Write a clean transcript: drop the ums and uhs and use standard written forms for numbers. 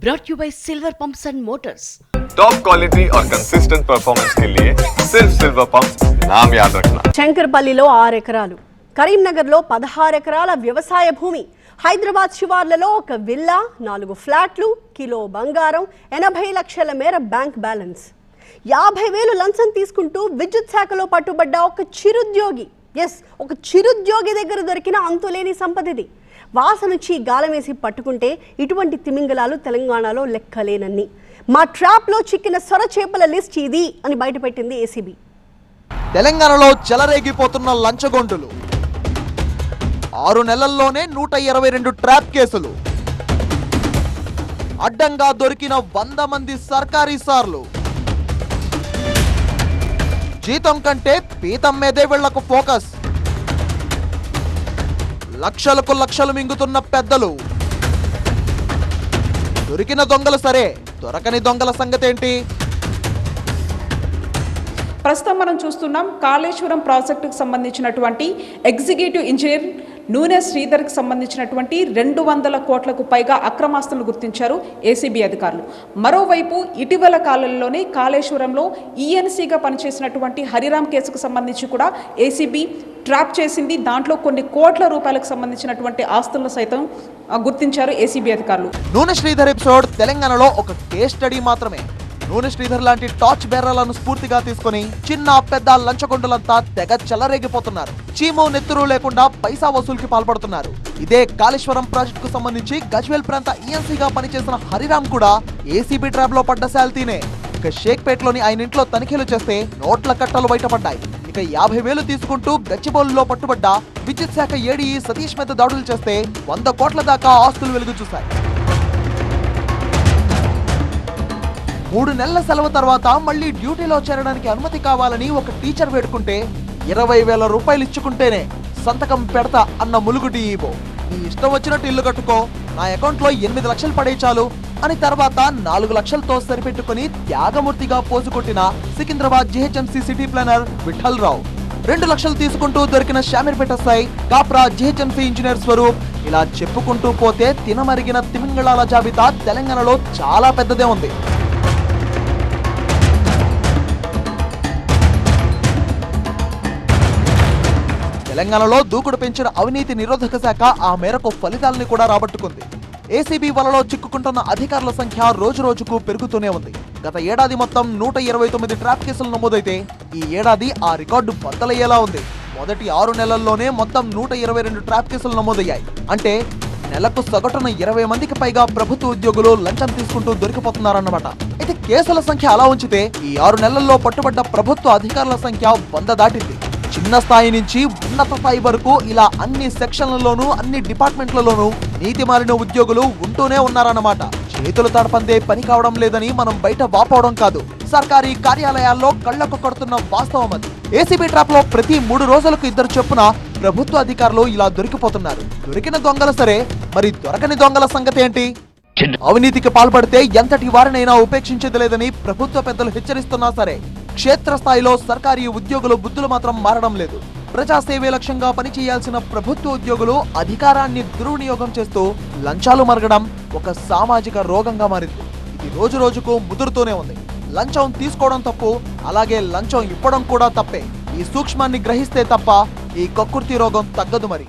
brought you by Silver Pumps and Motors. Top quality और consistent performance के लिए सिर्फ सिल्वर पंप्स नाम याद रखना. శంకర్పల్లిలో 6 ఎకరాలు, కరీంనగర్లో 16 ఎకరాల వ్యవసాయ భూమి, హైదరాబాద్ శివార్లలో ఒక విల్లా, 4 ఫ్లాట్లు, కిలో బంగారం, 80 లక్షల మేర బ్యాంక్ బ్యాలెన్స్. 50,000 లంచం తీసుకుంటూ విద్యుత్ శాఖలో పట్టుబడ్డ ఒక చిరుద్యోగి. ఒక చిరుద్యోగి దగ్గర దొరికిన అంతులేని సంపదిది. వాసనుచి గాలమేసి పట్టుకుంటే ఇటువంటి తిమింగలాలు తెలంగాణలో లెక్కలేనన్ని. మా ట్రాప్లో చిక్కిన సొర చేపల లిస్ట్ ఇది అని బయటపెట్టింది ఏసీబీ. తెలంగాణలో చెలరేగిపోతున్న లంచగొండులు, 6 నెలల్లోనే 122 ట్రాప్ కేసులు, అడ్డంగా దొరికిన 100 మంది సర్కారీ సార్లు, జీతం కంటే పీతం మీదే వీళ్లకు ఫోకస్, లక్షలకు లక్షలు మింగుతున్న పెద్దలు, దొరికిన దొంగలు సరే, దొరకని దొంగల సంగతేంటి? ప్రస్తుతం మనం చూస్తున్నాం కాళేశ్వరం ప్రాజెక్టుకు సంబంధించినటువంటి ఎగ్జిక్యూటివ్ ఇంజనీర్ నూనె శ్రీధర్కి సంబంధించినటువంటి 200 కోట్లకు పైగా అక్రమాస్తులను గుర్తించారు ఏసీబీ అధికారులు. మరోవైపు ఇటీవల కాలంలోనే కాళేశ్వరంలో ఈఎన్సీగా పనిచేసినటువంటి హరిరామ్ కేసుకు సంబంధించి కూడా ఏసీబీ ట్రాప్ చేసింది. దాంట్లో కొన్ని కోట్ల రూపాయలకు సంబంధించినటువంటి ఆస్తులను సైతం గుర్తించారు ఏసీబీ అధికారులు. నూనె శ్రీధర్ ఎపిసోడ్ తెలంగాణలో ఒక కేస్ స్టడీ మాత్రమే. నూనె శ్రీధర్ లాంటి టార్చ్ బేరర్లను స్ఫూర్తిగా తీసుకుని చిన్న పెద్ద లంచగొండలంతా తెగ చెలరేగిపోతున్నారు. చీము నెత్తురు లేకుండా పైసా వసూలుకి పాల్పడుతున్నారు. ఇదే కాళేశ్వరం ప్రాజెక్టుకు సంబంధించి గజ్వేల్ ప్రాంత ఈఎన్సీగా పనిచేసిన హరిరామ్ కూడా ఏసీబీ ట్రాప్ లో పడ్డ శాల్తీనే. ఇక షేక్పేట్లోని ఆయన ఇంట్లో తనిఖీలు చేస్తే నోట్ల కట్టలు బయటపడ్డాయి. ఇక 50,000 తీసుకుంటూ గచ్చిబౌలిలో పట్టుబడ్డ విద్యుత్ శాఖ ఏడీఈ సతీష్ మీద దాడులు చేస్తే 100 కోట్ల దాకా ఆస్తులు వెలుగు చూశాయి. 3 నెలల సెలవు తర్వాత మళ్లీ డ్యూటీలో చేరడానికి అనుమతి కావాలని ఒక టీచర్ వేడుకుంటే 20,000 రూపాయలు ఇచ్చుకుంటేనే సంతకం పెడతా అన్న ములుగు డీఈఓ. నీ ఇష్టం వచ్చినట్టు ఇల్లు కట్టుకో, నా అకౌంట్లో 8 లక్షలు పడే చాలు అని తర్వాత 4 లక్షలతో సరిపెట్టుకుని త్యాగమూర్తిగా పోజుకొట్టిన Secunderabad GHMC city planner Vittal Rao. 2 లక్షలు తీసుకుంటూ దొరికిన షామీర్పేట సాయి, కాప్రా జీహెచ్ఎంసీ ఇంజనీర్ స్వరూప్, ఇలా చెప్పుకుంటూ పోతే తినమరిగిన తిమింగళాల జాబితా తెలంగాణలో చాలా పెద్దదే ఉంది. తెలంగాణలో దూకుడు పెంచిన అవినీతి నిరోధక శాఖ ఆ మేరకు ఫలితాలని కూడా రాబట్టుకుంది. ఏసీబీ వలలో చిక్కుకుంటున్న అధికారుల సంఖ్య రోజు రోజుకు పెరుగుతూనే ఉంది. గత ఏడాది మొత్తం 129 ట్రాప్ కేసులు నమోదైతే ఈ ఏడాది ఆ రికార్డు బద్దలయ్యేలా ఉంది. మొదటి 6 నెలల్లోనే మొత్తం 122 ట్రాప్ కేసులు నమోదయ్యాయి. అంటే నెలకు సగటున 20 మందికి పైగా ప్రభుత్వ ఉద్యోగులు లంచం తీసుకుంటూ దొరికిపోతున్నారన్నమాట. అయితే కేసుల సంఖ్య అలా ఉంచితే ఈ 6 నెలల్లో పట్టుబడ్డ ప్రభుత్వ అధికారుల సంఖ్య 100 దాటింది. చిన్న స్థాయి నుంచి ఉన్నత స్థాయి వరకు ఇలా అన్ని సెక్షన్లలోనూ అన్ని డిపార్ట్మెంట్లలోనూ నీతి మారిన ఉద్యోగులు ఉంటూనే ఉన్నారన్నమాట. చేతులు తడపందే పని కావడం లేదని మనం బయట వాపోవడం కాదు, సర్కారీ కార్యాలయాల్లో కళ్లకు కడుతున్న వాస్తవం అది. ఏసీబీ ట్రాప్ లో ప్రతి 3 రోజులకు 2 చొప్పున ప్రభుత్వ అధికారులు ఇలా దొరికిపోతున్నారు. దొరికిన దొంగలు సరే, మరి దొరకని దొంగల సంగతి ఏంటి? అవినీతికి పాల్పడితే ఎంతటి వారినైనా ఉపేక్షించేది లేదని ప్రభుత్వ పెద్దలు హెచ్చరిస్తున్నా సరే, క్షేత్రస్థాయిలో సర్కారీ ఉద్యోగులు బుద్ధులు మాత్రం మారడం లేదు. ప్రజాసేవే లక్ష్యంగా పనిచేయాల్సిన ప్రభుత్వ ఉద్యోగులు అధికారాన్ని దుర్వినియోగం చేస్తూ లంచాలు మరగడం ఒక సామాజిక రోగంగా మారింది. ఇది రోజు రోజుకు ముదురుతూనే ఉంది. లంచం తీసుకోవడం తప్పు, అలాగే లంచం ఇవ్వడం కూడా తప్పే. ఈ సూక్ష్మాన్ని గ్రహిస్తే తప్ప ఈ కక్కుర్తి రోగం తగ్గదు మరి.